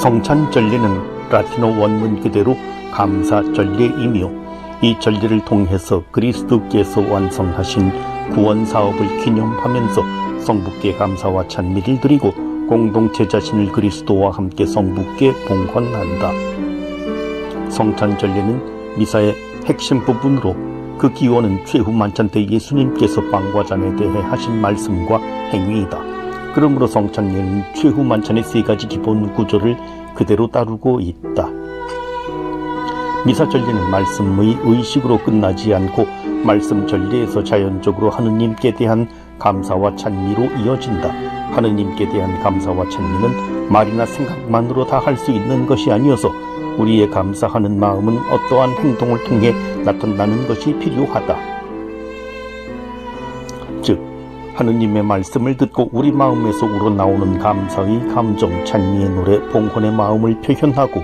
성찬전례는 라틴어 원문 그대로 감사전례이며 이 전례를 통해서 그리스도께서 완성하신 구원사업을 기념하면서 성부께 감사와 찬미를 드리고 공동체 자신을 그리스도와 함께 성부께 봉헌한다. 성찬전례는 미사의 핵심 부분으로 그 기원은 최후 만찬 때 예수님께서 빵과 잔에 대해 하신 말씀과 행위이다. 그러므로 성찬례는 최후 만찬의 세 가지 기본 구조를 그대로 따르고 있다. 미사 전례는 말씀의 의식으로 끝나지 않고 말씀 전례에서 자연적으로 하느님께 대한 감사와 찬미로 이어진다. 하느님께 대한 감사와 찬미는 말이나 생각만으로 다 할 수 있는 것이 아니어서 우리의 감사하는 마음은 어떠한 행동을 통해 나타나는 것이 필요하다. 즉, 하느님의 말씀을 듣고 우리 마음에서 우러나오는 감사의 감정, 찬미의 노래, 봉헌의 마음을 표현하고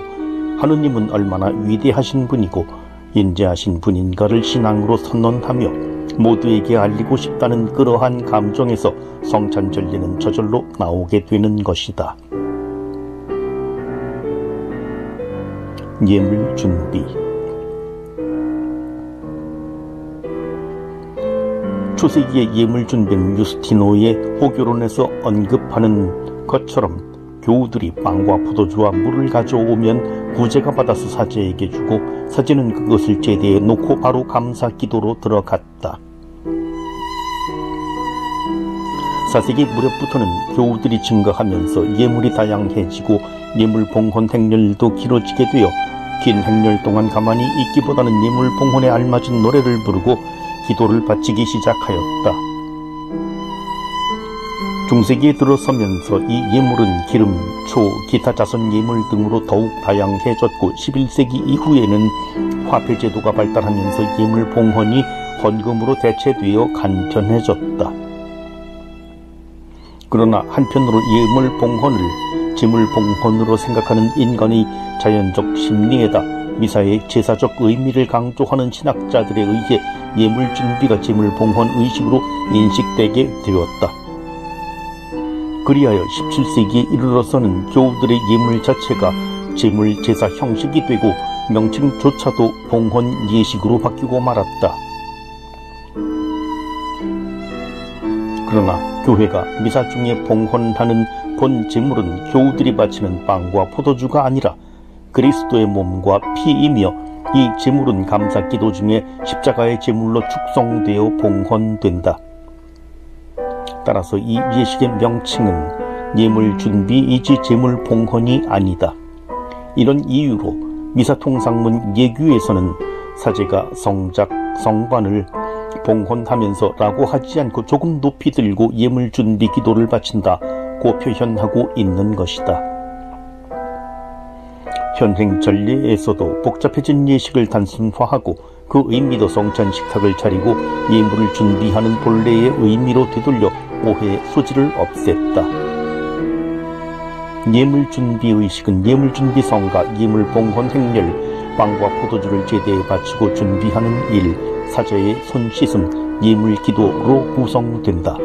하느님은 얼마나 위대하신 분이고 인자하신 분인가를 신앙으로 선언하며 모두에게 알리고 싶다는 그러한 감정에서 성찬전례는 저절로 나오게 되는 것이다. 예물 준비. 초세기의 예물 준비는 유스티노의 호교론에서 언급하는 것처럼 교우들이 빵과 포도주와 물을 가져오면 구제가 받아서 사제에게 주고 사제는 그것을 제대에 놓고 바로 감사 기도로 들어갔다. 4세기 무렵부터는 교우들이 증가하면서 예물이 다양해지고 예물 봉헌 행렬도 길어지게 되어 긴 행렬 동안 가만히 있기보다는 예물 봉헌에 알맞은 노래를 부르고 기도를 바치기 시작하였다. 중세기에 들어서면서 이 예물은 기름, 초, 기타 자선 예물 등으로 더욱 다양해졌고 11세기 이후에는 화폐제도가 발달하면서 예물 봉헌이 헌금으로 대체되어 간편해졌다. 그러나 한편으로 예물 봉헌을 재물 봉헌으로 생각하는 인간의 자연적 심리에다 미사의 제사적 의미를 강조하는 신학자들에 의해 예물 준비가 재물 봉헌 의식으로 인식되게 되었다. 그리하여 17세기에 이르러서는 교우들의 예물 자체가 재물 제사 형식이 되고 명칭조차도 봉헌 예식으로 바뀌고 말았다. 그러나 교회가 미사 중에 봉헌하는 본 제물은 교우들이 바치는 빵과 포도주가 아니라 그리스도의 몸과 피이며 이 제물은 감사기도 중에 십자가의 제물로 축성되어 봉헌된다. 따라서 이 예식의 명칭은 예물 준비이지 제물 봉헌이 아니다. 이런 이유로 미사 통상문 예규에서는 사제가 성작, 성반을 봉헌하면서 라고 하지 않고 조금 높이 들고 예물 준비 기도를 바친다고 표현하고 있는 것이다. 현행 전례에서도 복잡해진 예식을 단순화하고 그 의미도 성찬 식탁을 차리고 예물을 준비하는 본래의 의미로 되돌려 오해의 소지를 없앴다. 예물 준비 의식은 예물 준비 성가, 예물 봉헌 행렬, 빵과 포도주를 제대에 바치고 준비하는 일, 사제의 손 씻음, 예물 기도로 구성된다.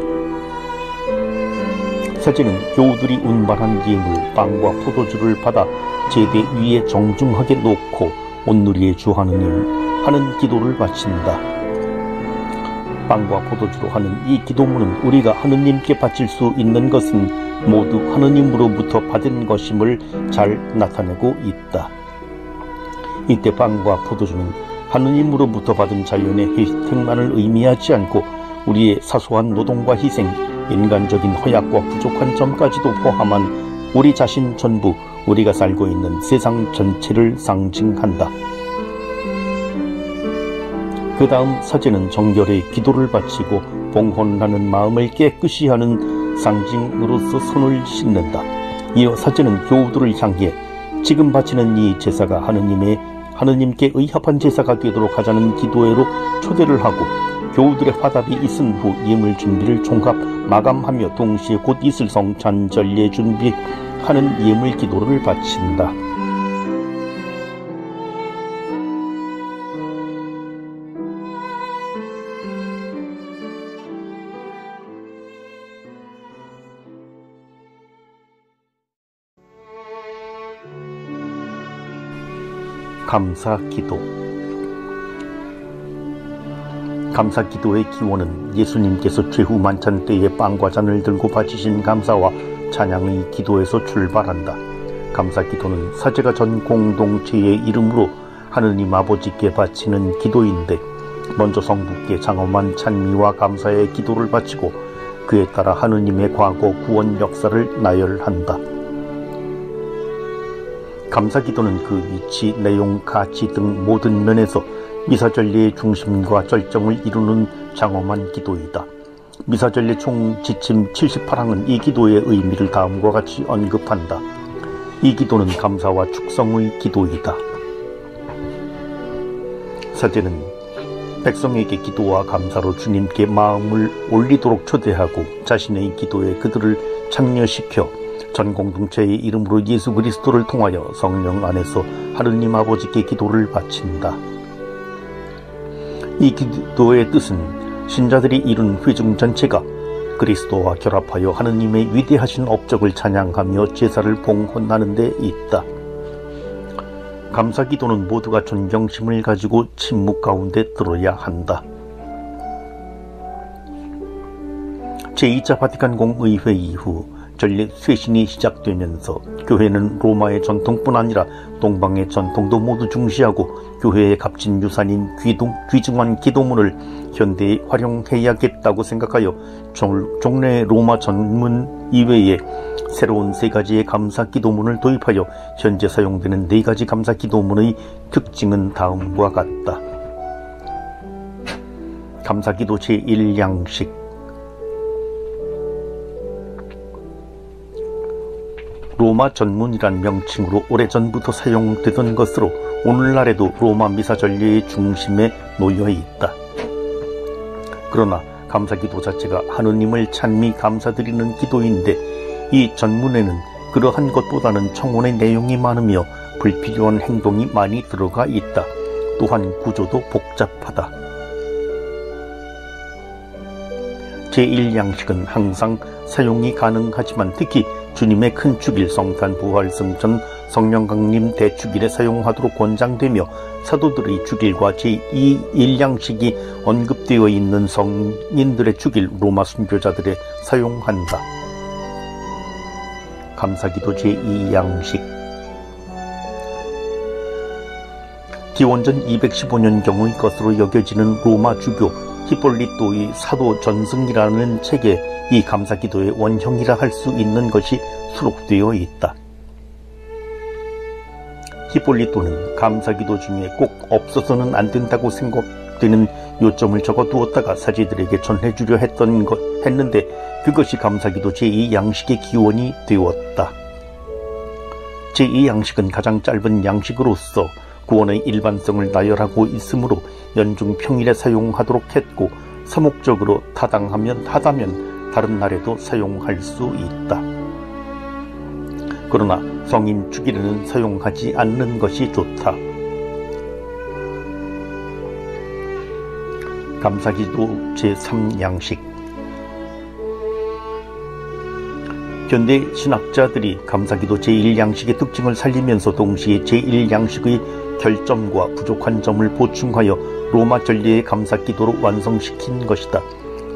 사제는 교우들이 운반한 예물, 빵과 포도주를 받아 제대 위에 정중하게 놓고 온누리의 주 하느님 하는 기도를 바친다. 빵과 포도주로 하는 이 기도문은 우리가 하느님께 바칠 수 있는 것은 모두 하느님으로부터 받은 것임을 잘 나타내고 있다. 이때 빵과 포도주는 하느님으로부터 받은 자연의 혜택만을 의미하지 않고 우리의 사소한 노동과 희생, 인간적인 허약과 부족한 점까지도 포함한 우리 자신 전부, 우리가 살고 있는 세상 전체를 상징한다. 그 다음 사제는 정결의 기도를 바치고 봉헌하는 마음을 깨끗이 하는 상징으로서 손을 씻는다. 이어 사제는 교우들을 향해 지금 바치는 이 제사가 하느님께 의합한 제사가 되도록 하자는 기도회로 초대를 하고 교우들의 화답이 있은 후 예물 준비를 종합 마감하며 동시에 곧 있을 성찬 전례 준비하는 예물 기도를 바친다. 감사기도. 감사기도의 기원은 예수님께서 최후 만찬 때에 빵과 잔을 들고 바치신 감사와 찬양의 기도에서 출발한다. 감사기도는 사제가 전 공동체의 이름으로 하느님 아버지께 바치는 기도인데, 먼저 성부께 장엄한 찬미와 감사의 기도를 바치고 그에 따라 하느님의 과거 구원 역사를 나열한다. 감사기도는 그 위치, 내용, 가치 등 모든 면에서 미사전례의 중심과 절정을 이루는 장엄한 기도이다. 미사전례 총 지침 78항은 이 기도의 의미를 다음과 같이 언급한다. 이 기도는 감사와 축성의 기도이다. 사제는 백성에게 기도와 감사로 주님께 마음을 올리도록 초대하고 자신의 기도에 그들을 참여시켜 전 공동체의 이름으로 예수 그리스도를 통하여 성령 안에서 하느님 아버지께 기도를 바친다. 이 기도의 뜻은 신자들이 이룬 회중 전체가 그리스도와 결합하여 하느님의 위대하신 업적을 찬양하며 제사를 봉헌하는 데 있다. 감사기도는 모두가 존경심을 가지고 침묵 가운데 들어야 한다. 제2차 바티칸 공의회 이후 전례 쇄신이 시작되면서 교회는 로마의 전통뿐 아니라 동방의 전통도 모두 중시하고 교회의 값진 유산인 귀중한 기도문을 현대에 활용해야겠다고 생각하여 종래 로마 전문 이외에 새로운 3가지의 감사 기도문을 도입하여 현재 사용되는 4가지 감사 기도문의 특징은 다음과 같다. 감사기도 제1양식. 로마 전문이란 명칭으로 오래전부터 사용되던 것으로 오늘날에도 로마 미사 전례의 중심에 놓여 있다. 그러나 감사기도 자체가 하느님을 찬미 감사드리는 기도인데, 이 전문에는 그러한 것보다는 청혼의 내용이 많으며 불필요한 행동이 많이 들어가 있다. 또한 구조도 복잡하다. 제1양식은 항상 사용이 가능하지만 특히 주님의 큰 축일 성탄 부활 승천 성령 강림 대축일에 사용하도록 권장되며 사도들의 축일과 제1양식이 언급되어 있는 성인들의 축일 로마 순교자들에 사용한다. 감사기도 제2양식. 기원전 215년경의 것으로 여겨지는 로마 주교 히폴리토의 사도 전승이라는 책에 이 감사기도의 원형이라 할 수 있는 것이 수록되어 있다. 히폴리토는 감사기도 중에 꼭 없어서는 안 된다고 생각되는 요점을 적어두었다가 사제들에게 전해주려 했는데 그것이 감사기도 제2양식의 기원이 되었다. 제2양식은 가장 짧은 양식으로서 구원의 일반성을 나열하고 있으므로 연중 평일에 사용하도록 했고, 서목적으로 타당하면 다른 날에도 사용할 수 있다. 그러나 성인 축일에는 사용하지 않는 것이 좋다. 감사기도 제3양식. 현대 신학자들이 감사기도 제1양식의 특징을 살리면서 동시에 제1양식의 결점과 부족한 점을 보충하여 로마 전례의 감사기도로 완성시킨 것이다.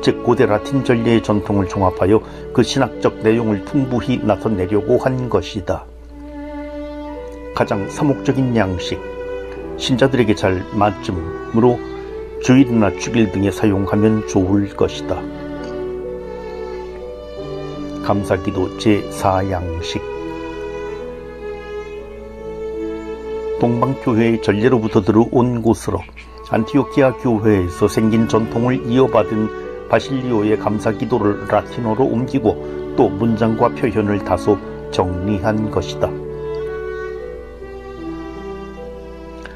즉 고대 라틴 전례의 전통을 종합하여 그 신학적 내용을 풍부히 나타내려고 한 것이다. 가장 서목적인 양식, 신자들에게 잘 맞으므로 주일이나 축일 등에 사용하면 좋을 것이다. 감사기도 제4양식. 동방교회의 전례로부터 들어온 곳으로 안티오키아 교회에서 생긴 전통을 이어받은 바실리오의 감사기도를 라틴어로 옮기고 또 문장과 표현을 다소 정리한 것이다.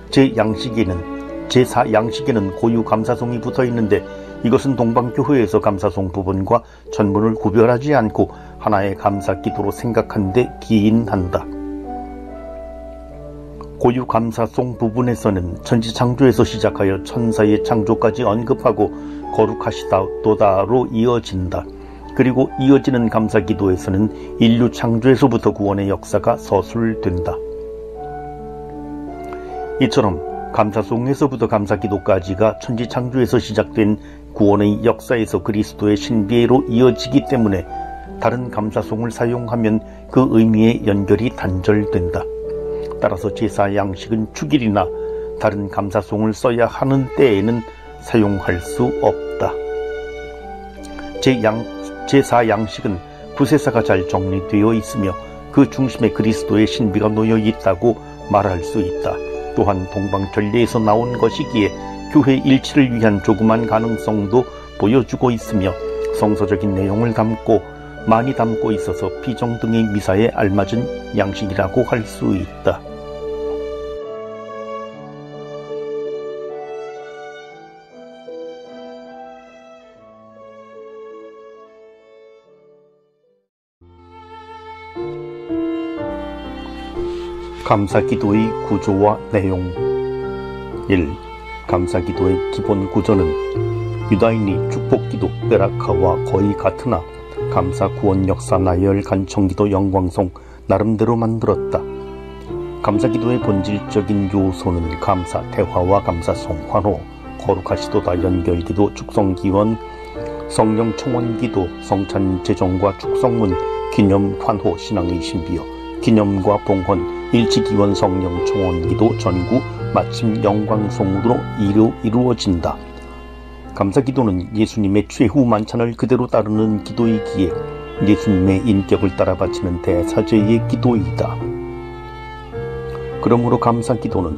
제4양식에는 고유 감사송이 붙어 있는데 이것은 동방교회에서 감사송 부분과 전문을 구별하지 않고 하나의 감사기도로 생각한 데 기인한다. 고유 감사송 부분에서는 천지창조에서 시작하여 천사의 창조까지 언급하고 거룩하시다도다로 이어진다. 그리고 이어지는 감사기도에서는 인류 창조에서부터 구원의 역사가 서술된다. 이처럼 감사송에서부터 감사기도까지가 천지창조에서 시작된 구원의 역사에서 그리스도의 신비로 이어지기 때문에 다른 감사송을 사용하면 그 의미의 연결이 단절된다. 따라서 제사 양식은 축일이나 다른 감사송을 써야 하는 때에는 사용할 수 없다. 제사 양식은 구세사가 잘 정리되어 있으며 그 중심에 그리스도의 신비가 놓여 있다고 말할 수 있다. 또한 동방전례에서 나온 것이기에 교회 일치를 위한 조그만 가능성도 보여주고 있으며 성서적인 내용을 많이 담고 있어서 피정등의 미사에 알맞은 양식이라고 할 수 있다. 감사기도의 구조와 내용. 1. 감사기도의 기본 구조는 유다인이 축복기도 베라카와 거의 같으나 감사 구원 역사 나열 간청기도 영광송 나름대로 만들었다. 감사기도의 본질적인 요소는 감사 대화와 감사송 환호, 거룩하시도다 연결기도 축성기원, 성령 청원기도, 성찬 제정과 축성문, 기념 환호 신앙의 신비여, 기념과 봉헌, 일치기원 성령 청원기도 전구 마침 영광송으로 이루어진다. 감사기도는 예수님의 최후 만찬을 그대로 따르는 기도이기에 예수님의 인격을 따라 바치는 대사제의 기도이다. 그러므로 감사기도는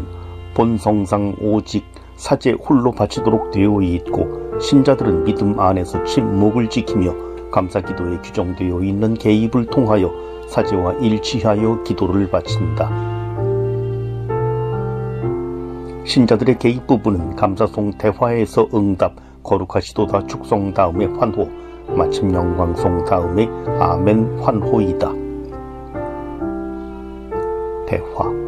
본성상 오직 사제 홀로 바치도록 되어 있고 신자들은 믿음 안에서 침묵을 지키며 감사기도에 규정되어 있는 개입을 통하여 사제와 일치하여 기도를 바친다. 신자들의 개입 부분은 감사송 대화에서 응답, 거룩하시도다 축성 다음에 환호, 마침 영광송 다음에 아멘 환호이다. 대화.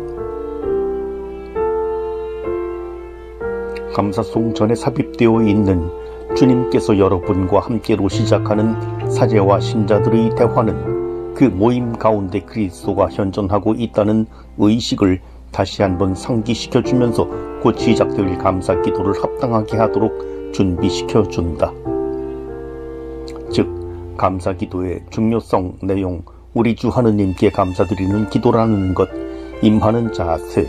감사송 전에 삽입되어 있는 주님께서 여러분과 함께로 시작하는 사제와 신자들의 대화는 그 모임 가운데 그리스도가 현존하고 있다는 의식을 다시 한번 상기시켜주면서 곧 시작될 감사기도를 합당하게 하도록 준비시켜준다. 즉, 감사기도의 중요성, 내용, 우리 주 하느님께 감사드리는 기도라는 것, 임하는 자세,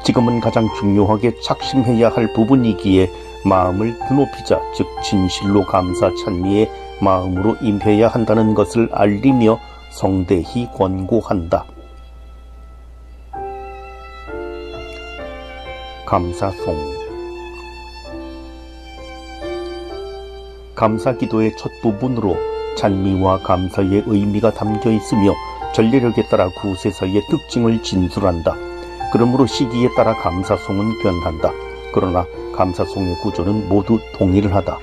지금은 가장 중요하게 착심해야 할 부분이기에 마음을 드높이자, 즉 진실로 감사 찬미의 마음으로 임해야 한다는 것을 알리며 성대히 권고한다. 감사송. 감사기도의 첫 부분으로 찬미와 감사의 의미가 담겨 있으며 전례력에 따라 구세사의 특징을 진술한다. 그러므로 시기에 따라 감사송은 변한다. 그러나 감사송의 구조는 모두 동일하다.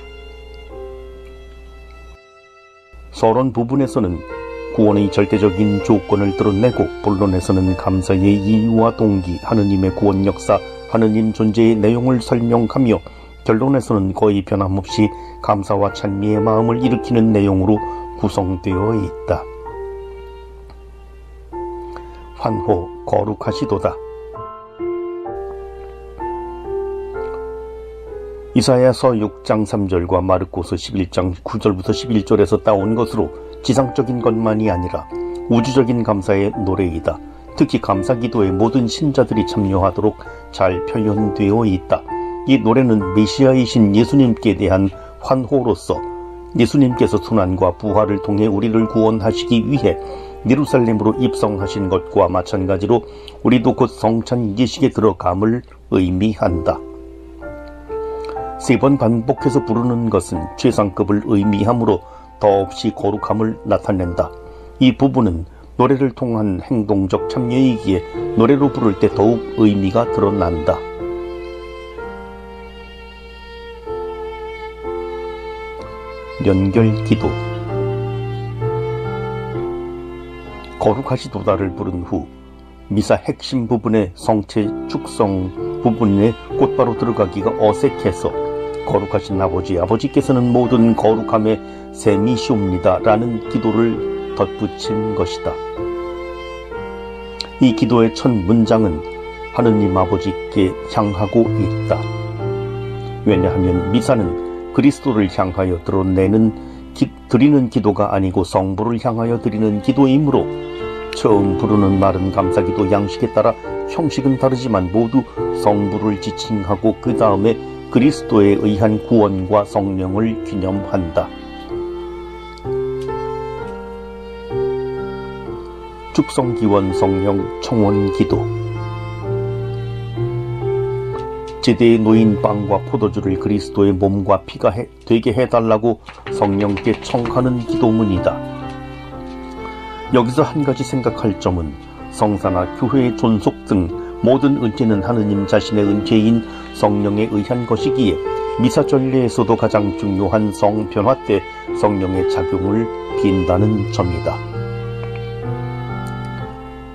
서론 부분에서는 구원의 절대적인 조건을 드러내고 본론에서는 감사의 이유와 동기, 하느님의 구원 역사, 하느님 존재의 내용을 설명하며 결론에서는 거의 변함없이 감사와 찬미의 마음을 일으키는 내용으로 구성되어 있다. 환호, 거룩하시도다. 이사야서 6장 3절과 마르코스 11장 9절부터 11절에서 따온 것으로 지상적인 것만이 아니라 우주적인 감사의 노래이다. 특히 감사기도에 모든 신자들이 참여하도록 잘 표현되어 있다. 이 노래는 메시아이신 예수님께 대한 환호로서 예수님께서 순환과 부활을 통해 우리를 구원하시기 위해 예루살렘으로 입성하신 것과 마찬가지로 우리도 곧 성찬 예식에 들어감을 의미한다. 3번 반복해서 부르는 것은 최상급을 의미하므로 더없이 거룩함을 나타낸다. 이 부분은 노래를 통한 행동적 참여이기에 노래로 부를 때 더욱 의미가 드러난다. 연결기도. 거룩하시도다를 부른 후 미사 핵심 부분의 성체 축성 부분에 곧바로 들어가기가 어색해서 거룩하신 아버지께서는 모든 거룩함에 셈이시옵니다 라는 기도를 덧붙인 것이다. 이 기도의 첫 문장은 하느님 아버지께 향하고 있다. 왜냐하면 미사는 그리스도를 향하여 드리는 기도가 아니고 성부를 향하여 드리는 기도이므로 처음 부르는 말은 감사기도 양식에 따라 형식은 다르지만 모두 성부를 지칭하고 그 다음에 그리스도에 의한 구원과 성령을 기념한다. 축성기원 성령 청원기도. 제대에 놓인 빵과 포도주를 그리스도의 몸과 피가 되게 해달라고 성령께 청하는 기도문이다. 여기서 한 가지 생각할 점은 성사나 교회의 존속 등 모든 은혜는 하느님 자신의 은혜인 성령에 의한 것이기에 미사 전례에서도 가장 중요한 성변화 때 성령의 작용을 빈다는 점이다.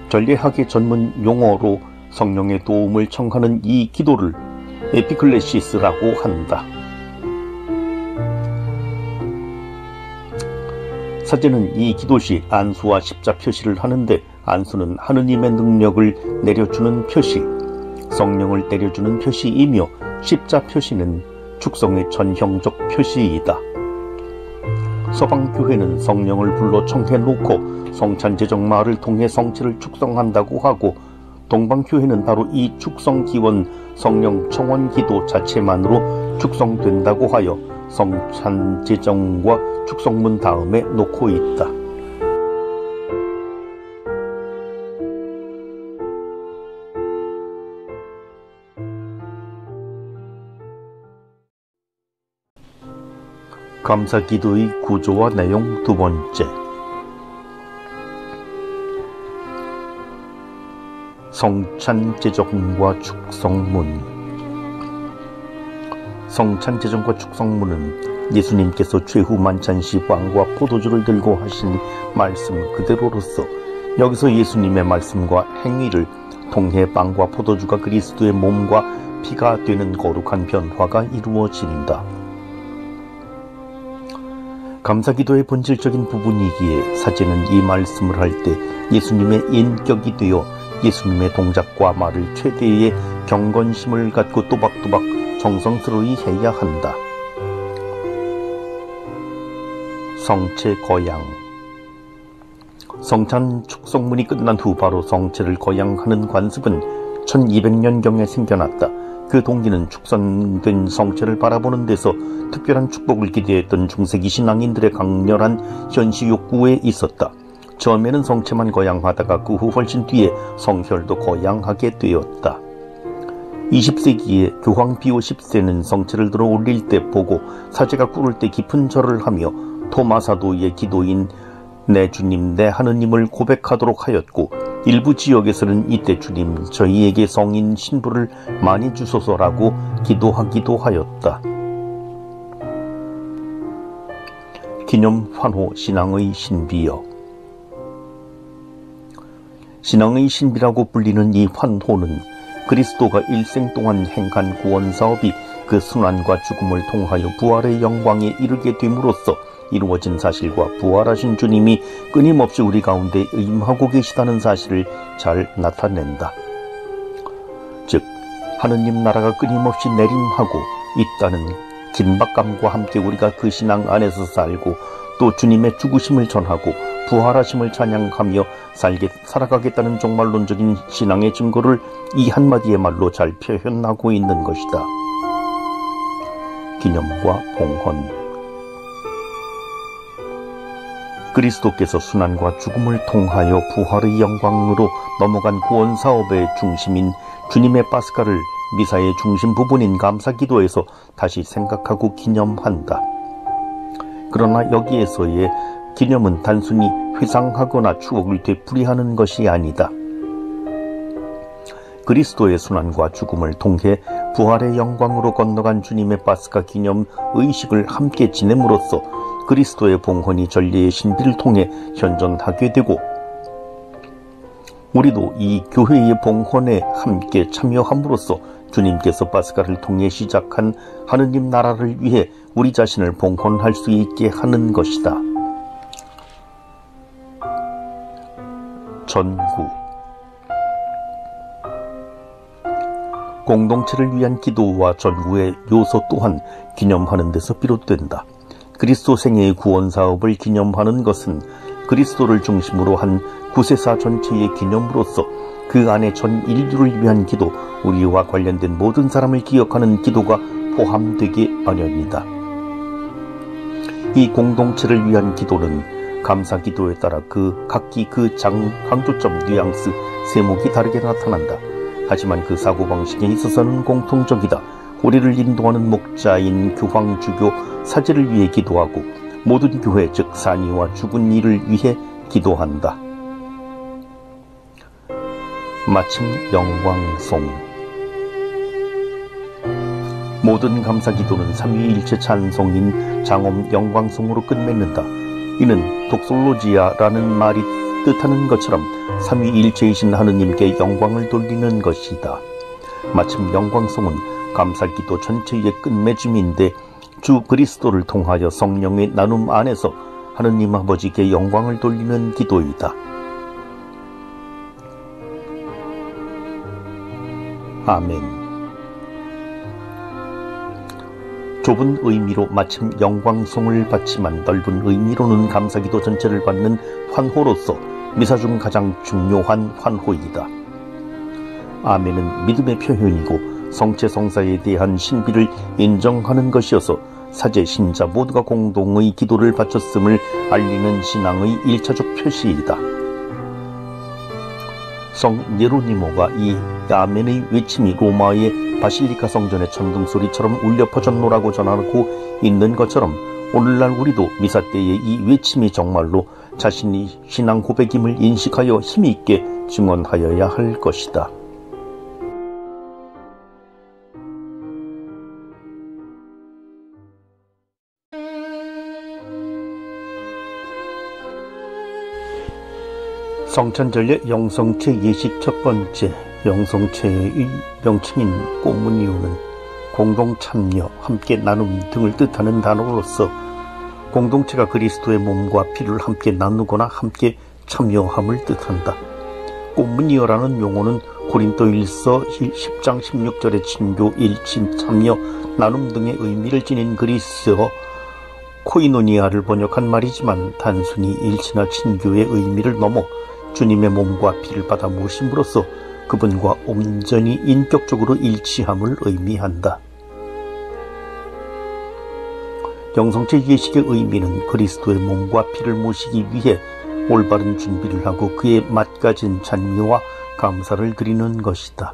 전례학의 전문 용어로 성령의 도움을 청하는 이 기도를 에피클레시스라고 한다. 사제는 이 기도 시 안수와 십자 표시를 하는데 안수는 하느님의 능력을 내려주는 표시, 성령을 내려주는 표시이며 십자 표시는 축성의 전형적 표시이다. 서방교회는 성령을 불러 청해놓고 성찬제정마를 통해 성체를 축성한다고 하고 동방교회는 바로 이 축성기원 성령 청원기도 자체만으로 축성된다고 하여 성찬제정과 축성문 다음에 놓고 있다. 감사기도의 구조와 내용 두 번째. 성찬제정과 축성문. 성찬제정과 축성문은 예수님께서 최후 만찬시 빵과 포도주를 들고 하신 말씀 그대로로서 여기서 예수님의 말씀과 행위를 통해 빵과 포도주가 그리스도의 몸과 피가 되는 거룩한 변화가 이루어진다. 감사기도의 본질적인 부분이기에 사제는 이 말씀을 할 때 예수님의 인격이 되어 예수님의 동작과 말을 최대의 경건심을 갖고 또박또박 정성스러이 해야 한다. 성체 거양. 성찬 축성문이 끝난 후 바로 성체를 거양하는 관습은 1200년경에 생겨났다. 그 동기는 축성된 성체를 바라보는 데서 특별한 축복을 기대했던 중세기 신앙인들의 강렬한 현시 욕구에 있었다. 처음에는 성체만 거양하다가 그 후 훨씬 뒤에 성혈도 거양하게 되었다. 20세기에 교황 비오 10세는 성체를 들어 올릴 때 보고 사제가 꿇을 때 깊은 절을 하며 토마사도의 기도인 내 주님 내 하느님을 고백하도록 하였고 일부 지역에서는 이때 주님 저희에게 성인 신부를 많이 주소서라고 기도하기도 하였다. 기념 환호 신앙의 신비여. 신앙의 신비라고 불리는 이 환호는 그리스도가 일생 동안 행한 구원사업이 그 순환과 죽음을 통하여 부활의 영광에 이르게 됨으로써 이루어진 사실과 부활하신 주님이 끊임없이 우리 가운데 임하고 계시다는 사실을 잘 나타낸다. 즉 하느님 나라가 끊임없이 내림하고 있다는 긴박감과 함께 우리가 그 신앙 안에서 살고 또 주님의 죽으심을 전하고 부활하심을 찬양하며 살아가겠다는 종말론적인 신앙의 증거를 이 한마디의 말로 잘 표현하고 있는 것이다. 기념과 봉헌. 그리스도께서 순환과 죽음을 통하여 부활의 영광으로 넘어간 구원사업의 중심인 주님의 파스카를 미사의 중심 부분인 감사기도에서 다시 생각하고 기념한다. 그러나 여기에서의 기념은 단순히 회상하거나 추억을 되풀이하는 것이 아니다. 그리스도의 순환과 죽음을 통해 부활의 영광으로 건너간 주님의 파스카 기념 의식을 함께 지냄으로써 그리스도의 봉헌이 전례의 신비를 통해 현존하게 되고 우리도 이 교회의 봉헌에 함께 참여함으로써 주님께서 파스카를 통해 시작한 하느님 나라를 위해 우리 자신을 봉헌할 수 있게 하는 것이다. 전구. 공동체를 위한 기도와 전구의 요소 또한 기념하는 데서 비롯된다. 그리스도 생애의 구원 사업을 기념하는 것은 그리스도를 중심으로 한 구세사 전체의 기념으로서 그 안에 전 인류를 위한 기도, 우리와 관련된 모든 사람을 기억하는 기도가 포함되기 마련이다. 이 공동체를 위한 기도는 감사 기도에 따라 각기 강조점, 뉘앙스, 세목이 다르게 나타난다. 하지만 그 사고방식에 있어서는 공통적이다. 우리를 인도하는 목자인 교황주교 사제를 위해 기도하고 모든 교회 즉 산이와 죽은 이를 위해 기도한다. 마침 영광송. 모든 감사기도는 삼위일체 찬송인 장엄 영광송으로 끝맺는다. 이는 독솔로지아라는 말이 뜻하는 것처럼 삼위일체이신 하느님께 영광을 돌리는 것이다. 마침 영광송은 감사기도 전체의 끝맺음인데 주 그리스도를 통하여 성령의 나눔 안에서 하느님 아버지께 영광을 돌리는 기도이다. 아멘. 좁은 의미로 마침 영광송을 받지만 넓은 의미로는 감사기도 전체를 받는 환호로서 미사 중 가장 중요한 환호이다. 아멘은 믿음의 표현이고 성체성사에 대한 신비를 인정하는 것이어서 사제, 신자 모두가 공동의 기도를 바쳤음을 알리는 신앙의 1차적 표시이다. 성 예로니모가 이 아멘의 외침이 로마의 바실리카 성전의 천둥소리처럼 울려 퍼졌노라고 전하고 있는 것처럼 오늘날 우리도 미사 때의 이 외침이 정말로 자신이 신앙 고백임을 인식하여 힘있게 증언하여야 할 것이다. 성찬절의 영성체 예식 첫 번째, 영성체의 명칭인 꼬무니오는 공동참여, 함께 나눔 등을 뜻하는 단어로서 공동체가 그리스도의 몸과 피를 함께 나누거나 함께 참여함을 뜻한다. 꼬무니오라는 용어는 고린도일서 10장 16절의 친교, 일침, 참여, 나눔 등의 의미를 지닌 그리스어 코이노니아를 번역한 말이지만 단순히 일치나 친교의 의미를 넘어 주님의 몸과 피를 받아 모심으로써 그분과 온전히 인격적으로 일치함을 의미한다. 영성체 예식의 의미는 그리스도의 몸과 피를 모시기 위해 올바른 준비를 하고 그에 맞가진 찬미와 감사를 드리는 것이다.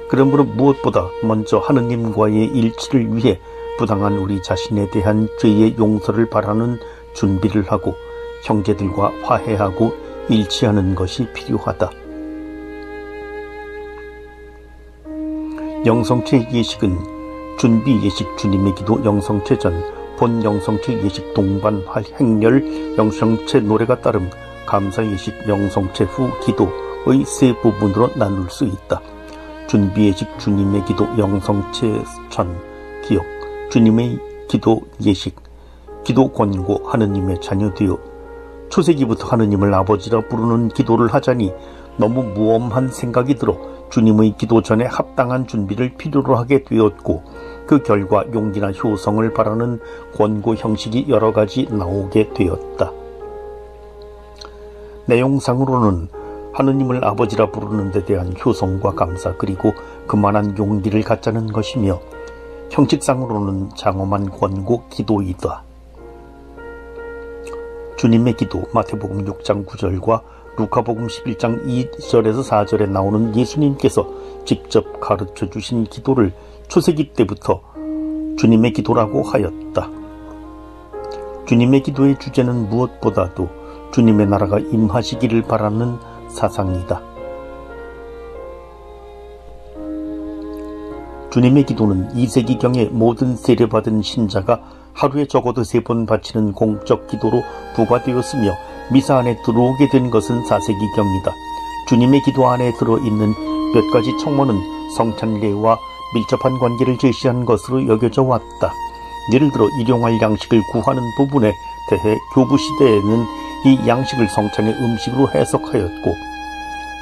그러므로 무엇보다 먼저 하느님과의 일치를 위해 부당한 우리 자신에 대한 죄의 용서를 바라는 준비를 하고 형제들과 화해하고 일치하는 것이 필요하다. 영성체 예식은 준비 예식, 주님의 기도, 영성체 전, 본 영성체 예식, 동반, 행렬, 영성체 노래가 따름, 감사 예식, 영성체 후 기도의 세 부분으로 나눌 수 있다. 준비 예식, 주님의 기도, 영성체 전, 기억, 주님의 기도 예식, 기도 권고, 하느님의 자녀되어 초세기부터 하느님을 아버지라 부르는 기도를 하자니 너무 무엄한 생각이 들어 주님의 기도 전에 합당한 준비를 필요로 하게 되었고 그 결과 용기나 효성을 바라는 권고 형식이 여러 가지 나오게 되었다. 내용상으로는 하느님을 아버지라 부르는 데 대한 효성과 감사 그리고 그만한 용기를 갖자는 것이며 형식상으로는 장엄한 권고 기도이다. 주님의 기도, 마태복음 6장 9절과 루카복음 11장 2절에서 4절에 나오는 예수님께서 직접 가르쳐 주신 기도를 초세기 때부터 주님의 기도라고 하였다. 주님의 기도의 주제는 무엇보다도 주님의 나라가 임하시기를 바라는 사상이다. 주님의 기도는 2세기경에 모든 세례받은 신자가 하루에 적어도 3번 바치는 공적 기도로 부과되었으며 미사 안에 들어오게 된 것은 4세기경이다. 주님의 기도 안에 들어있는 몇 가지 청문은 성찬례와 밀접한 관계를 제시한 것으로 여겨져 왔다. 예를 들어 일용할 양식을 구하는 부분에 대해 교부시대에는 이 양식을 성찬의 음식으로 해석하였고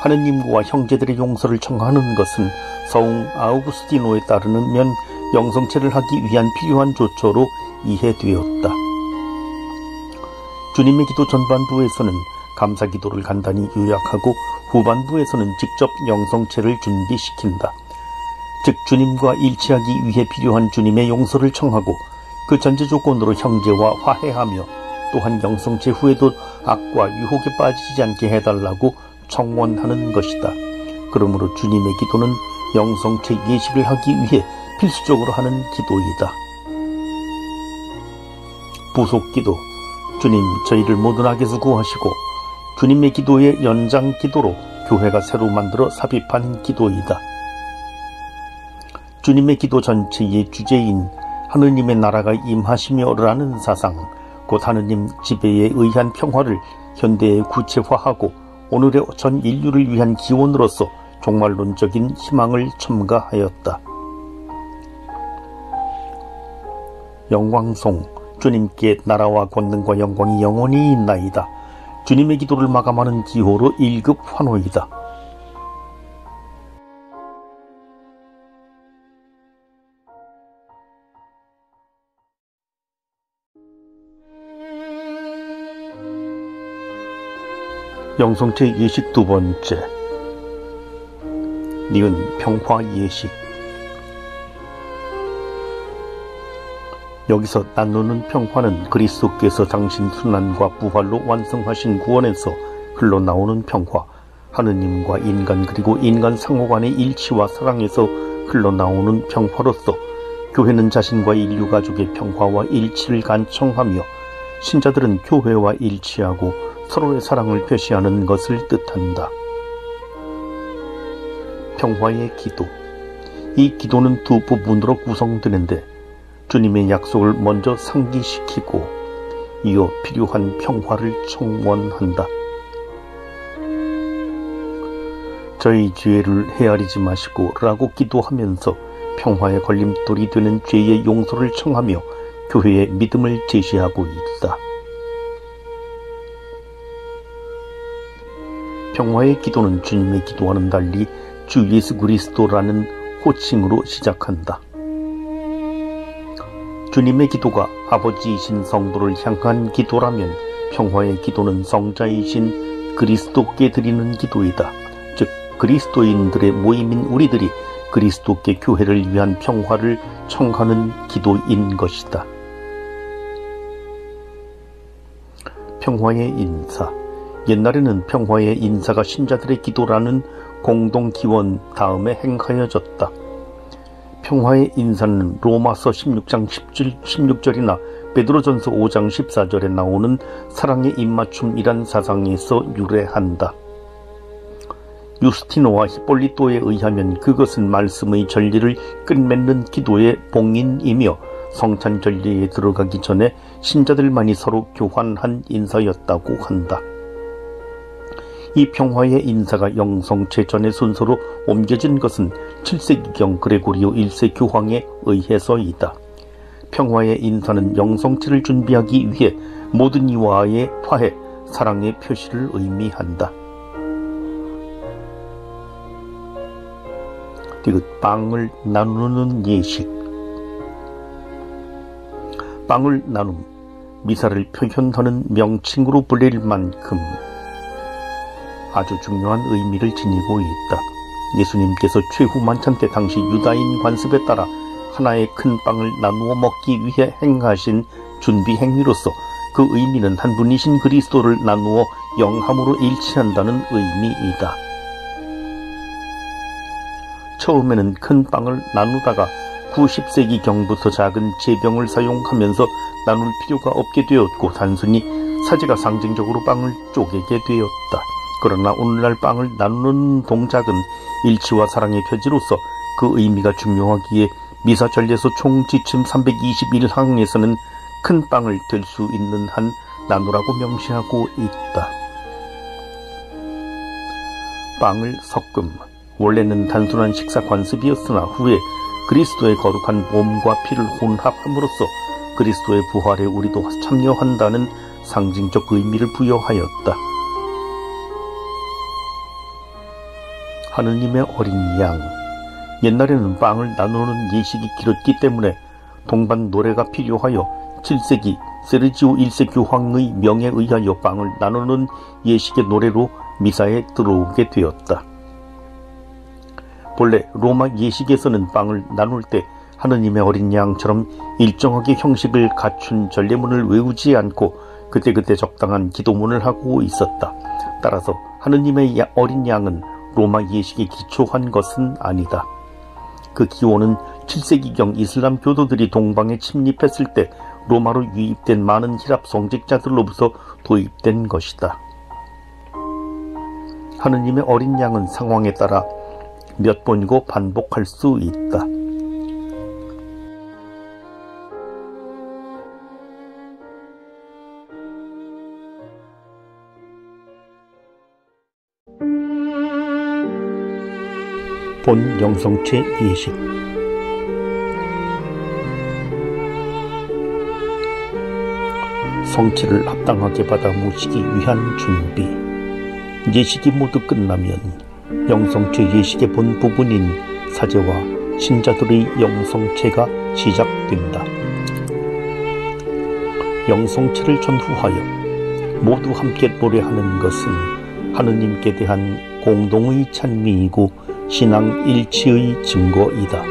하느님과 형제들의 용서를 청하는 것은 서웅 아우구스티노에 따르면 영성체를 하기 위한 필요한 조처로 이해되었다. 주님의 기도 전반부에서는 감사기도를 간단히 요약하고 후반부에서는 직접 영성체를 준비시킨다. 즉 주님과 일치하기 위해 필요한 주님의 용서를 청하고 그 전제 조건으로 형제와 화해하며 또한 영성체 후에도 악과 유혹에 빠지지 않게 해달라고 청원하는 것이다. 그러므로 주님의 기도는 영성체 예식을 하기 위해 필수적으로 하는 기도이다. 부속기도, 주님 저희를 모든 악에서 구하시고 주님의 기도의 연장 기도로 교회가 새로 만들어 삽입한 기도이다. 주님의 기도 전체의 주제인 하느님의 나라가 임하시며라는 사상, 곧 하느님 지배에 의한 평화를 현대에 구체화하고 오늘의 전 인류를 위한 기원으로서 종말론적인 희망을 첨가하였다. 영광송, 주님께 나라와 권능과 영광이 영원히 있나이다. 주님의 기도를 마감하는 기호로 1급 환호이다. 영성체 예식 두 번째, 니은 평화 예식. 여기서 나누는 평화는 그리스도께서 당신 순환과 부활로 완성하신 구원에서 흘러나오는 평화, 하느님과 인간 그리고 인간 상호 간의 일치와 사랑에서 흘러나오는 평화로서 교회는 자신과 인류 가족의 평화와 일치를 간청하며 신자들은 교회와 일치하고 서로의 사랑을 표시하는 것을 뜻한다. 평화의 기도. 이 기도는 두 부분으로 구성되는데 주님의 약속을 먼저 상기시키고 이어 필요한 평화를 청원한다. 저희 죄를 헤아리지 마시고 라고 기도하면서 평화의 걸림돌이 되는 죄의 용서를 청하며 교회의 믿음을 제시하고 있다. 평화의 기도는 주님의 기도와는 달리 주 예수 그리스도라는 호칭으로 시작한다. 주님의 기도가 아버지이신 성도를 향한 기도라면 평화의 기도는 성자이신 그리스도께 드리는 기도이다. 즉 그리스도인들의 모임인 우리들이 그리스도께 교회를 위한 평화를 청하는 기도인 것이다. 평화의 인사. 옛날에는 평화의 인사가 신자들의 기도라는 공동기원 다음에 행하여졌다. 평화의 인사는 로마서 16장 16절이나 베드로전서 5장 14절에 나오는 사랑의 입맞춤이란 사상에서 유래한다. 유스티노와 히폴리토에 의하면 그것은 말씀의 전리를 끝맺는 기도의 봉인이며 성찬 전리에 들어가기 전에 신자들만이 서로 교환한 인사였다고 한다. 이 평화의 인사가 영성체 전의 순서로 옮겨진 것은 7세기경 그레고리오 1세 교황에 의해서이다. 평화의 인사는 영성체를 준비하기 위해 모든 이와의 화해, 사랑의 표시를 의미한다. 디귿 빵을 나누는 예식. 빵을 나눔, 미사를 표현하는 명칭으로 불릴 만큼 아주 중요한 의미를 지니고 있다. 예수님께서 최후 만찬 때 당시 유다인 관습에 따라 하나의 큰 빵을 나누어 먹기 위해 행하신 준비 행위로서 그 의미는 한 분이신 그리스도를 나누어 영함으로 일치한다는 의미이다. 처음에는 큰 빵을 나누다가 90세기경부터 작은 제병을 사용하면서 나눌 필요가 없게 되었고 단순히 사제가 상징적으로 빵을 쪼개게 되었다. 그러나 오늘날 빵을 나누는 동작은 일치와 사랑의 표지로서 그 의미가 중요하기에 미사 전례서 총 지침 321항에서는 큰 빵을 될 수 있는 한 나누라고 명시하고 있다. 빵을 섞음. 원래는 단순한 식사 관습이었으나 후에 그리스도의 거룩한 몸과 피를 혼합함으로써 그리스도의 부활에 우리도 참여한다는 상징적 의미를 부여하였다. 하느님의 어린 양. 옛날에는 빵을 나누는 예식이 길었기 때문에 동반 노래가 필요하여 7세기 세르지오 1세 교황의 명에 의하여 빵을 나누는 예식의 노래로 미사에 들어오게 되었다. 본래 로마 예식에서는 빵을 나눌 때 하느님의 어린 양처럼 일정하게 형식을 갖춘 전례문을 외우지 않고 그때그때 적당한 기도문을 하고 있었다. 따라서 하느님의 어린 양은 로마 예식에 기초한 것은 아니다. 그 기원은 7세기경 이슬람 교도들이 동방에 침입했을 때 로마로 유입된 많은 히랍 성직자들로부터 도입된 것이다. 하느님의 어린 양은 상황에 따라 몇 번이고 반복할 수 있다. 본 영성체 예식. 성체를 합당하게 받아 모시기 위한 준비. 예식이 모두 끝나면 영성체 예식의 본 부분인 사제와 신자들의 영성체가 시작된다. 영성체를 전후하여 모두 함께 노래하는 것은 하느님께 대한 공동의 찬미이고 신앙 일치의 증거이다.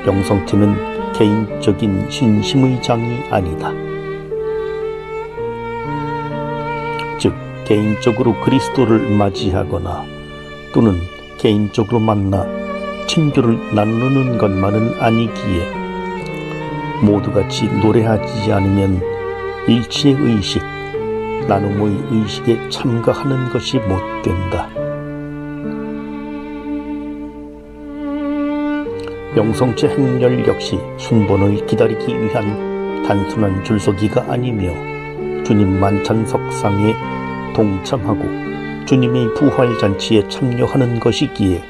영성체는 개인적인 신심의 장이 아니다. 즉 개인적으로 그리스도를 맞이하거나 또는 개인적으로 만나 친교를 나누는 것만은 아니기에 모두같이 노래하지 않으면 일치의 의식, 나눔의 의식에 참가하는 것이 못된다. 영성체 행렬 역시 순번을 기다리기 위한 단순한 줄서기가 아니며 주님 만찬석상에 동참하고 주님의 부활잔치에 참여하는 것이기에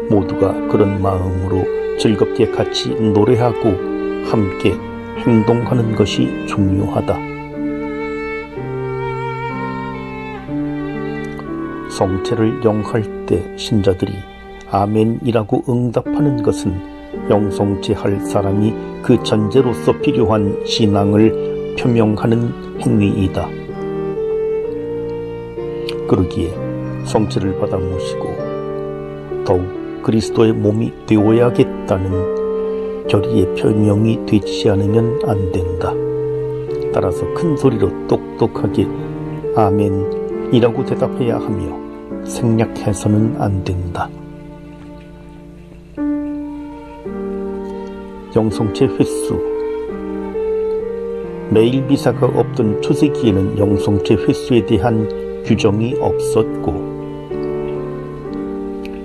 모두가 그런 마음으로 즐겁게 같이 노래하고 함께 행동하는 것이 중요하다. 성체를 영할 때 신자들이 아멘이라고 응답하는 것은 영성체 할 사람이 그 전제로서 필요한 신앙을 표명하는 행위이다. 그러기에 성체를 받아 모시고 더욱 그리스도의 몸이 되어야겠다는 결의의 표명이 되지 않으면 안 된다. 따라서 큰 소리로 똑똑하게 아멘이라고 대답해야 하며 생략해서는 안 된다. 영성체 횟수. 매일 미사가 없던 초세기에는 영성체 횟수에 대한 규정이 없었고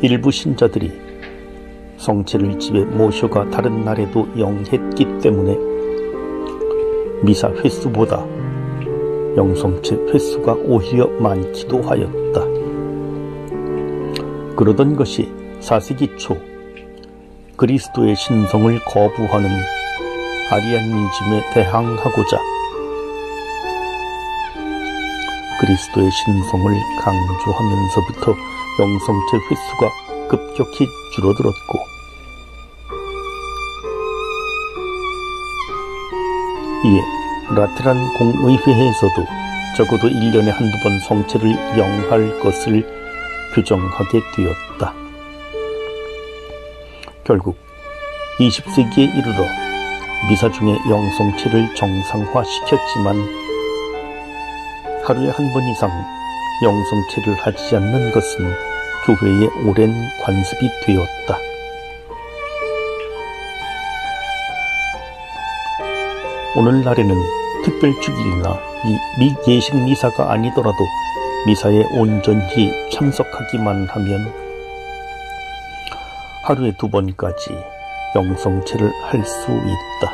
일부 신자들이 성체를 집에 모셔가 다른 날에도 영했기 때문에 미사 횟수보다 영성체 횟수가 오히려 많기도 하였다. 그러던 것이 4세기 초 그리스도의 신성을 거부하는 아리아니즘에 대항하고자 그리스도의 신성을 강조하면서부터 영성체 횟수가 급격히 줄어들었고 이에 라테란 공의회에서도 적어도 1년에 한두 번 성체를 영할 것을 규정하게 되었다. 결국 20세기에 이르러 미사 중에 영성체를 정상화시켰지만 하루에 한 번 이상 영성체를 하지 않는 것은 교회의 오랜 관습이 되었다. 오늘날에는 특별주일이나 예식 미사가 아니더라도 미사에 온전히 참석하기만 하면 하루에 2번까지 영성체를 할 수 있다.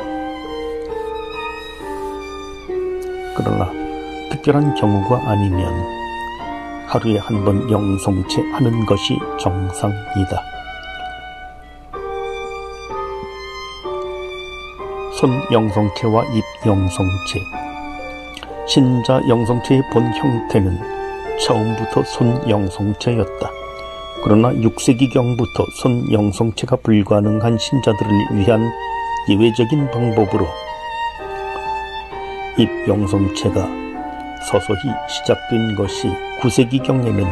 그러나 특별한 경우가 아니면 하루에 한 번 영성체 하는 것이 정상이다. 손 영성체와 입 영성체. 신자 영성체의 본 형태는 처음부터 손 영성체였다. 그러나 6세기경부터 손영성체가 불가능한 신자들을 위한 예외적인 방법으로 입영성체가 서서히 시작된 것이 9세기경에는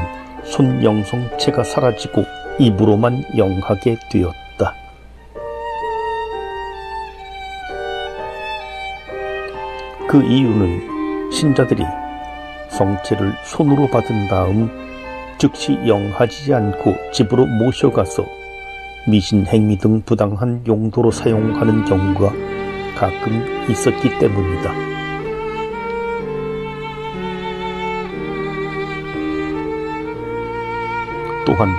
손영성체가 사라지고 입으로만 영하게 되었다. 그 이유는 신자들이 성체를 손으로 받은 다음 즉시 영하지 않고 집으로 모셔가서 미신 행위 등 부당한 용도로 사용하는 경우가 가끔 있었기 때문이다. 또한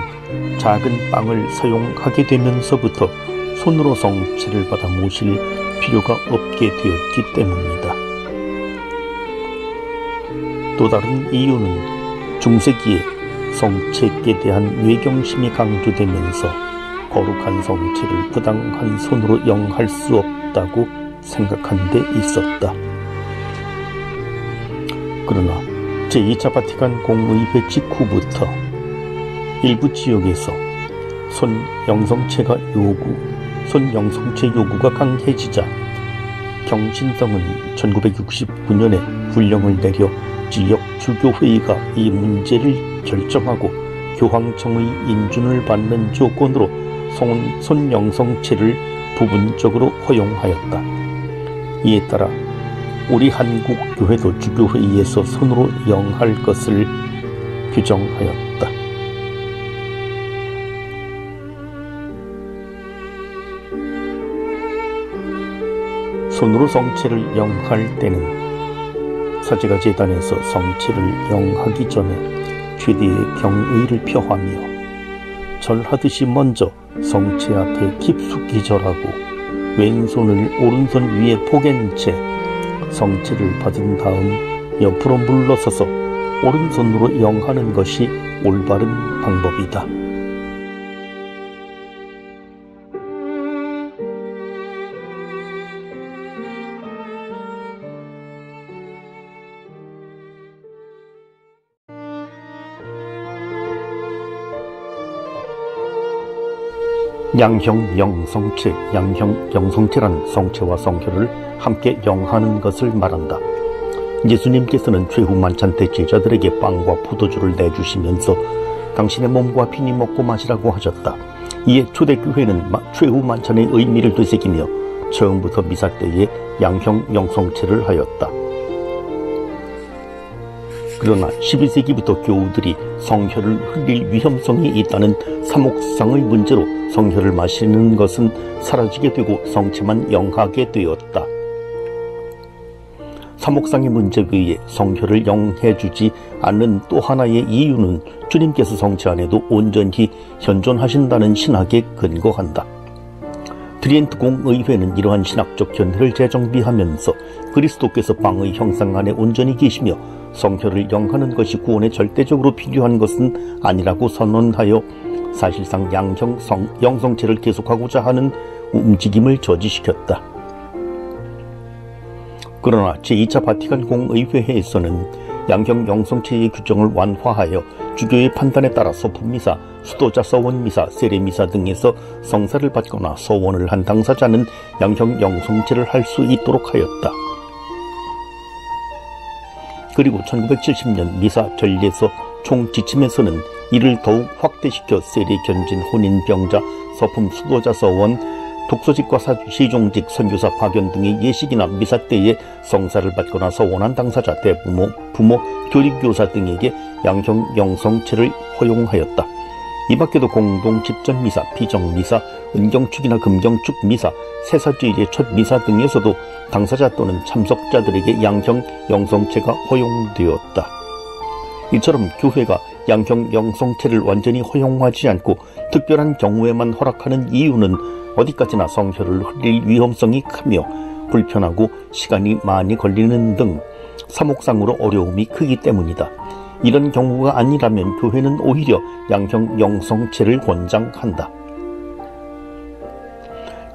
작은 빵을 사용하게 되면서부터 손으로 성체를 받아 모실 필요가 없게 되었기 때문이다. 또 다른 이유는 중세기에 성체에 대한 외경심이 강조되면서 거룩한 성체를 부당한 손으로 영할 수 없다고 생각한 데 있었다. 그러나 제2차 바티칸 공의회 직후부터 일부 지역에서 손영성체 요구가 강해지자 경신성은 1969년에 군령을 내려 지역 주교회의가 이 문제를 결정하고 교황청의 인준을 받는 조건으로 손영성체를 부분적으로 허용하였다. 이에 따라 우리 한국 교회도 주교회의에서 손으로 영할 것을 규정하였다. 손으로 성체를 영할 때는 사제가 제단에서 성체를 영하기 전에 최대의 경의를 표하며 절하듯이 먼저 성체 앞에 깊숙이 절하고 왼손을 오른손 위에 포갠 채 성체를 받은 다음 옆으로 물러서서 오른손으로 영하는 것이 올바른 방법이다. 양형 영성체, 양형 영성체란 성체와 성혈을 함께 영하는 것을 말한다. 예수님께서는 최후 만찬 때 제자들에게 빵과 포도주를 내주시면서 당신의 몸과 피니 먹고 마시라고 하셨다. 이에 초대교회는 최후 만찬의 의미를 되새기며 처음부터 미사 때에 양형 영성체를 하였다. 그러나 12세기부터 교우들이 성혈을 흘릴 위험성이 있다는 사목상의 문제로 성혈을 마시는 것은 사라지게 되고 성체만 영하게 되었다. 사목상의 문제 외에 성혈을 영해주지 않는 또 하나의 이유는 주님께서 성체 안에도 온전히 현존하신다는 신학에 근거한다. 트리엔트 공의회는 이러한 신학적 견해를 재정비하면서 그리스도께서 빵의 형상 안에 온전히 계시며 성혈을 영하는 것이 구원에 절대적으로 필요한 것은 아니라고 선언하여 사실상 양형 영성체를 계속하고자 하는 움직임을 저지시켰다. 그러나 제2차 바티칸 공의회에서는 양형 영성체의 규정을 완화하여 주교의 판단에 따라 소품미사, 수도자 서원미사, 세례미사 등에서 성사를 받거나 서원을 한 당사자는 양형 영성체를 할 수 있도록 하였다. 그리고 1970년 미사 전례서 총지침에서는 이를 더욱 확대시켜 세례 견진 혼인병자, 서품 수도자 서원, 독서직과 시종직 선교사 파견 등의 예식이나 미사 때에 성사를 받거나 서원한 당사자, 대부모, 부모, 교리교사 등에게 양형 영성체를 허용하였다. 이 밖에도 공동 집전미사, 피정미사, 은경축이나 금경축 미사, 세사주일의 첫 미사 등에서도 당사자 또는 참석자들에게 양형 영성체가 허용되었다. 이처럼 교회가 양형 영성체를 완전히 허용하지 않고 특별한 경우에만 허락하는 이유는 어디까지나 성혈을 흘릴 위험성이 크며 불편하고 시간이 많이 걸리는 등 사목상으로 어려움이 크기 때문이다. 이런 경우가 아니라면 교회는 오히려 양형 영성체를 권장한다.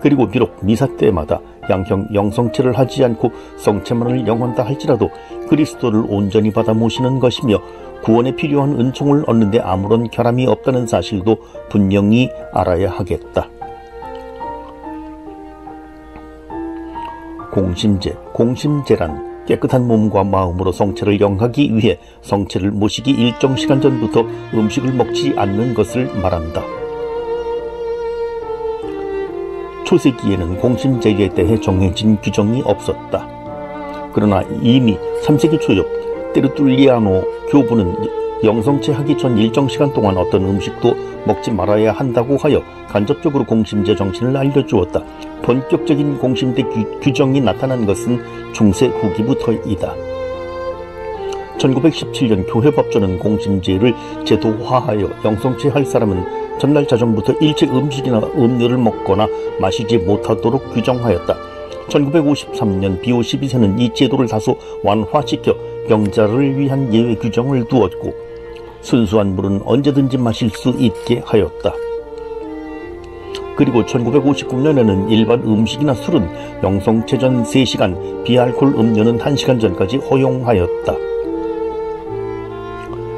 그리고 비록 미사 때마다 양형 영성체를 하지 않고 성체만을 영한다 할지라도 그리스도를 온전히 받아 모시는 것이며 구원에 필요한 은총을 얻는 데 아무런 결함이 없다는 사실도 분명히 알아야 하겠다. 공심제란 깨끗한 몸과 마음으로 성체를 영하기 위해 성체를 모시기 일정 시간 전부터 음식을 먹지 않는 것을 말한다. 초세기에는 공심제에 대해 정해진 규정이 없었다. 그러나 이미 3세기 초엽 테르툴리아노 교부는 영성체 하기 전 일정 시간 동안 어떤 음식도 먹지 말아야 한다고 하여 간접적으로 공심제 정신을 알려주었다. 본격적인 공심제 규정이 나타난 것은 중세 후기부터이다. 1917년 교회법전은 공심제를 제도화하여 영성체 할 사람은 전날 자정부터 일체 음식이나 음료를 먹거나 마시지 못하도록 규정하였다. 1953년 비오 12세는 이 제도를 다소 완화시켜 병자를 위한 예외 규정을 두었고 순수한 물은 언제든지 마실 수 있게 하였다. 그리고 1959년에는 일반 음식이나 술은 영성체 전 3시간, 비알코올 음료는 1시간 전까지 허용하였다.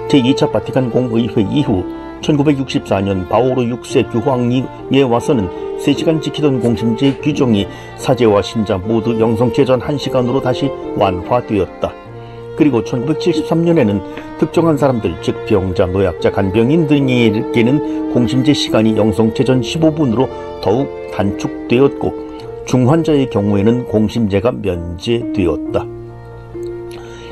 제2차 바티칸 공의회 이후 1964년 바오로 6세 교황에 와서는 3시간 지키던 공심제 규정이 사제와 신자 모두 영성체 전 1시간으로 다시 완화되었다. 그리고 1973년에는 특정한 사람들, 즉 병자, 노약자, 간병인 등에게는 공심제 시간이 영성체 전 15분으로 더욱 단축되었고 중환자의 경우에는 공심제가 면제되었다.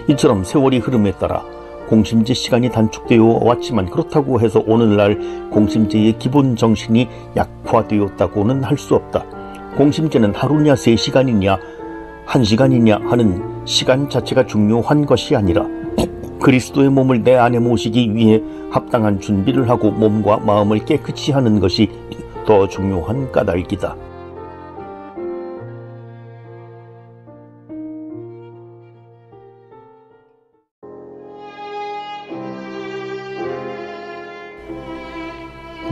이처럼 세월이 흐름에 따라 공심제 시간이 단축되어 왔지만 그렇다고 해서 오늘날 공심제의 기본 정신이 약화되었다고는 할 수 없다. 공심제는 하루냐 3시간이냐 1시간이냐 하는 시간 자체가 중요한 것이 아니라 그리스도의 몸을 내 안에 모시기 위해 합당한 준비를 하고 몸과 마음을 깨끗이 하는 것이 더 중요한 까닭이다.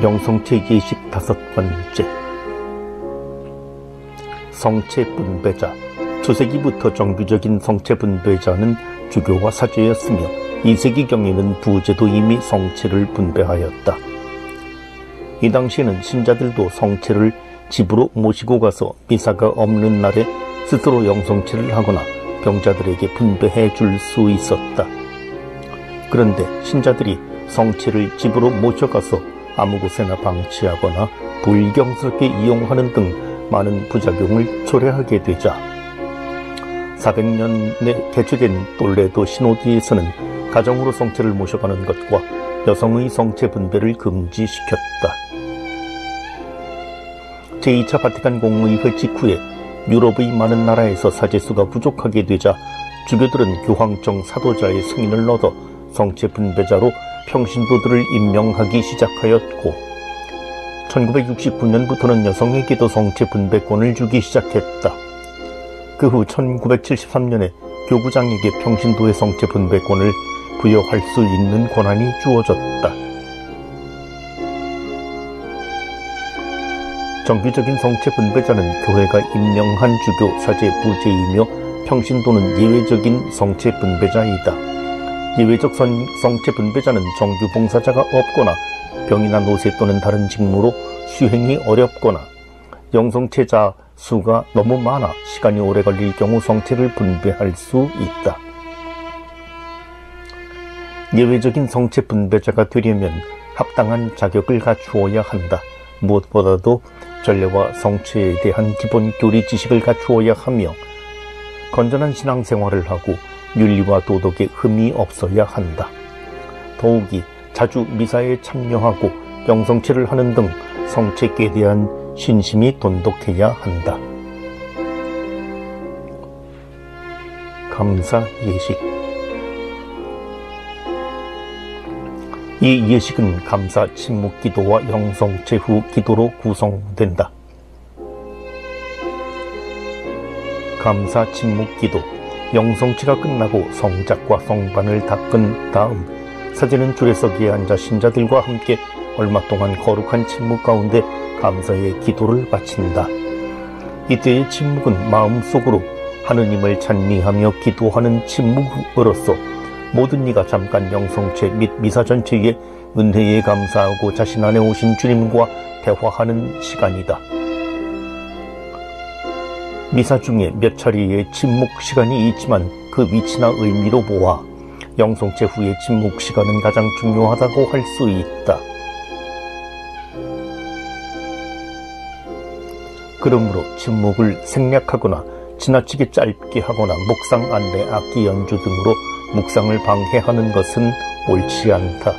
영성체 예식 5번째. 성체 분배자. 초세기부터 정규적인 성체 분배자는 주교와 사제였으며 2세기경에는 부제도 이미 성체를 분배하였다. 이 당시에는 신자들도 성체를 집으로 모시고 가서 미사가 없는 날에 스스로 영성체를 하거나 병자들에게 분배해 줄 수 있었다. 그런데 신자들이 성체를 집으로 모셔가서 아무 곳에나 방치하거나 불경스럽게 이용하는 등 많은 부작용을 초래하게 되자 400년에 개최된 똘레도 시노드에서는 가정으로 성체를 모셔가는 것과 여성의 성체 분배를 금지시켰다. 제2차 바티칸 공의회 직후에 유럽의 많은 나라에서 사제수가 부족하게 되자 주교들은 교황청 사도자의 승인을 얻어 성체 분배자로 평신도들을 임명하기 시작하였고 1969년부터는 여성에게도 성체 분배권을 주기 시작했다. 그 후 1973년에 교구장에게 평신도의 성체 분배권을 부여할 수 있는 권한이 주어졌다. 정규적인 성체 분배자는 교회가 임명한 주교, 사제, 부제이며 평신도는 예외적인 성체 분배자이다. 예외적 성체 분배자는 정규 봉사자가 없거나 병이나 노세 또는 다른 직무로 수행이 어렵거나 영성체자 수가 너무 많아 시간이 오래 걸릴 경우 성체를 분배할 수 있다. 예외적인 성체 분배자가 되려면 합당한 자격을 갖추어야 한다. 무엇보다도 전례와 성체에 대한 기본 교리 지식을 갖추어야 하며 건전한 신앙생활을 하고 윤리와 도덕에 흠이 없어야 한다. 더욱이 자주 미사에 참여하고 영성체를 하는 등 성체에 대한 신심이 돈독해야 한다. 감사 예식. 이 예식은 감사 침묵 기도와 영성체 후 기도로 구성된다. 감사 침묵 기도. 영성체가 끝나고 성작과 성반을 닦은 다음 사제는 주례석에 앉아 신자들과 함께 얼마 동안 거룩한 침묵 가운데 감사의 기도를 바친다. 이때의 침묵은 마음속으로 하느님을 찬미하며 기도하는 침묵으로서 모든 이가 잠깐 영성체 및 미사 전체의 은혜에 감사하고 자신 안에 오신 주님과 대화하는 시간이다. 미사 중에 몇 차례의 침묵 시간이 있지만 그 위치나 의미로 보아 영성체 후의 침묵 시간은 가장 중요하다고 할 수 있다. 그러므로 침묵을 생략하거나 지나치게 짧게 하거나 묵상 안내, 악기 연주 등으로 묵상을 방해하는 것은 옳지 않다.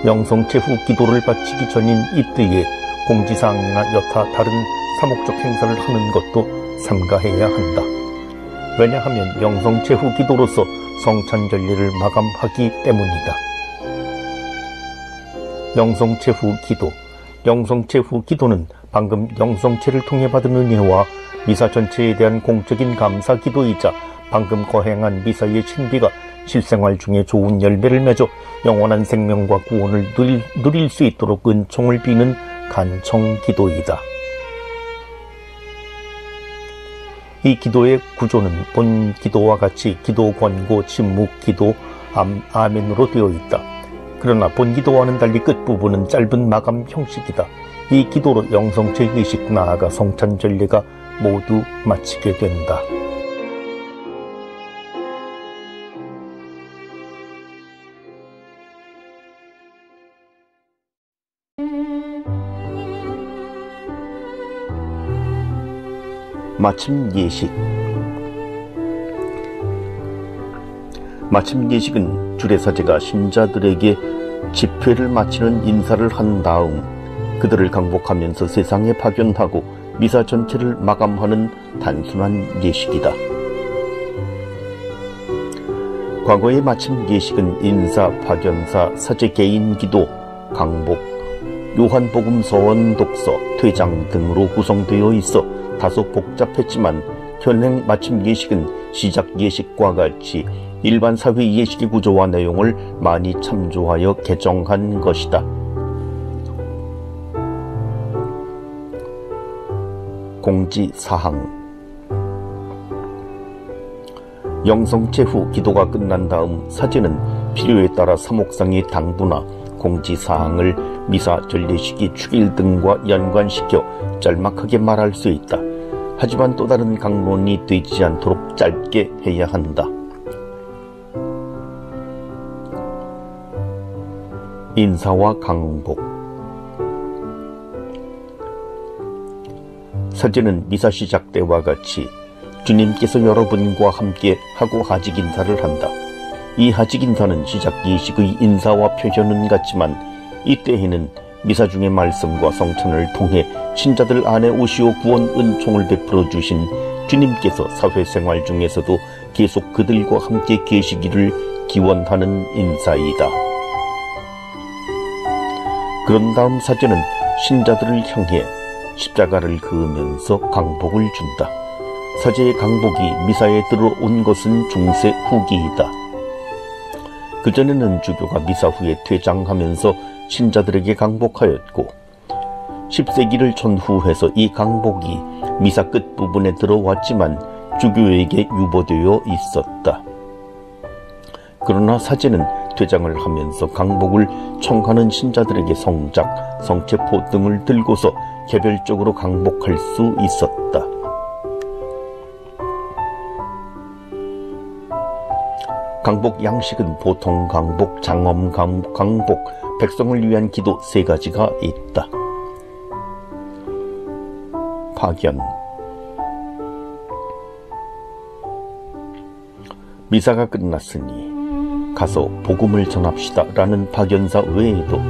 영성체 후 기도를 바치기 전인 이때에 공지사항이나 여타 다른 사목적 행사를 하는 것도 삼가해야 한다. 왜냐하면 영성체 후 기도로서 성찬전례를 마감하기 때문이다. 영성체 후 기도. 영성체 후 기도는 방금 영성체를 통해 받은 은혜와 미사 전체에 대한 공적인 감사 기도이자 방금 거행한 미사의 신비가 실생활 중에 좋은 열매를 맺어 영원한 생명과 구원을 누릴 수 있도록 은총을 비는 간청 기도이다. 이 기도의 구조는 본 기도와 같이 기도, 권고, 침묵, 기도, 아멘으로 되어 있다. 그러나 본 기도와는 달리 끝부분은 짧은 마감 형식이다. 이 기도로 영성체 의식 나아가 성찬 전례가 모두 마치게 된다. 마침 예식. 마침 예식은 주례사제가 신자들에게 집회를 마치는 인사를 한 다음 그들을 강복하면서 세상에 파견하고 미사 전체를 마감하는 단순한 예식이다. 과거의 마침 예식은 인사, 파견사, 사제 개인 기도, 강복, 요한복음 서원 독서, 퇴장 등으로 구성되어 있어 다소 복잡했지만 현행 마침 예식은 시작 예식과 같이 일반 사회 예식의 구조와 내용을 많이 참조하여 개정한 것이다. 공지사항. 영성체 후 기도가 끝난 다음 사제는 필요에 따라 사목상의 당부나 공지사항을 미사 전례식의 축일 등과 연관시켜 짤막하게 말할 수 있다. 하지만 또 다른 강론이 되지 않도록 짧게 해야 한다. 인사와 강복. 사제는 미사 시작 때와 같이 주님께서 여러분과 함께 하고 하직 인사를 한다. 이 하직 인사는 시작 예식의 인사와 표현은 같지만 이때에는 미사 중의 말씀과 성찬을 통해 신자들 안에 오시어 구원 은총을 베풀어 주신 주님께서 사회생활 중에서도 계속 그들과 함께 계시기를 기원하는 인사이다. 그런 다음 사제는 신자들을 향해 십자가를 그으면서 강복을 준다. 사제의 강복이 미사에 들어온 것은 중세 후기이다. 그전에는 주교가 미사 후에 퇴장하면서 신자들에게 강복하였고 10세기를 전후해서 이 강복이 미사 끝부분에 들어왔지만 주교에게 유보되어 있었다. 그러나 사제는 퇴장을 하면서 강복을 청하는 신자들에게 성작, 성체포 등을 들고서 개별적으로 강복할 수 있었다. 강복 양식은 보통 강복, 장엄 강복, 백성을 위한 기도 세 가지가 있다. 파견. 미사가 끝났으니 가서 복음을 전합시다 라는 파견사 외에도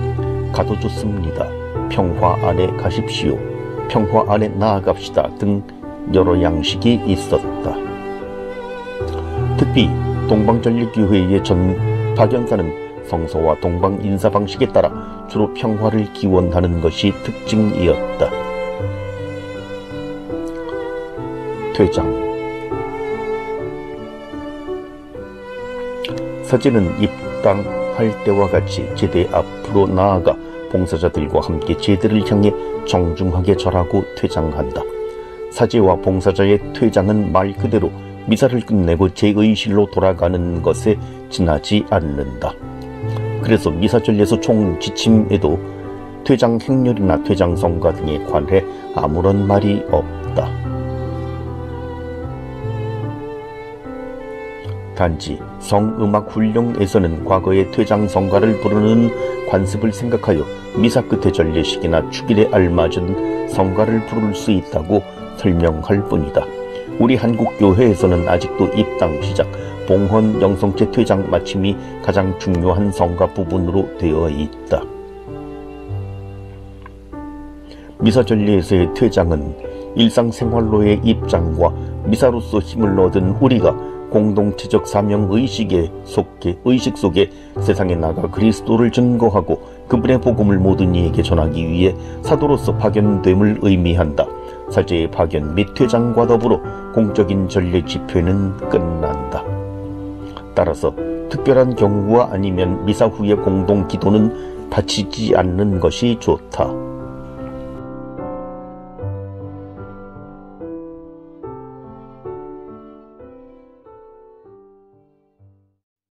가도 좋습니다, 평화 안에 가십시오, 평화 안에 나아갑시다 등 여러 양식이 있었다. 특히 동방전례교회의 전 파견사는 성서와 동방 인사 방식에 따라 주로 평화를 기원하는 것이 특징이었다. 퇴장. 사제는 입당할 때와 같이 제대 앞으로 나아가 봉사자들과 함께 제대를 향해 정중하게 절하고 퇴장한다. 사제와 봉사자의 퇴장은 말 그대로 미사를 끝내고 제의실로 돌아가는 것에 지나지 않는다. 그래서 미사전례에서 총 지침에도 퇴장 행렬이나 퇴장 성가 등에 관해 아무런 말이 없다. 단지 성음악 훈령에서는 과거의 퇴장 성가를 부르는 관습을 생각하여 미사 끝의 전례식이나 축일에 알맞은 성가를 부를 수 있다고 설명할 뿐이다. 우리 한국교회에서는 아직도 입당 시작, 봉헌, 영성체, 퇴장, 마침이 가장 중요한 성가 부분으로 되어 있다. 미사 전례에서의 퇴장은 일상생활로의 입장과 미사로서 힘을 얻은 우리가 공동체적 사명 의식 속에 세상에 나가 그리스도를 증거하고 그분의 복음을 모든 이에게 전하기 위해 사도로서 파견됨을 의미한다. 사제의 파견 및 퇴장과 더불어 공적인 전례 집회는 끝난다. 따라서 특별한 경우와 아니면 미사 후의 공동 기도는 바치지 않는 것이 좋다.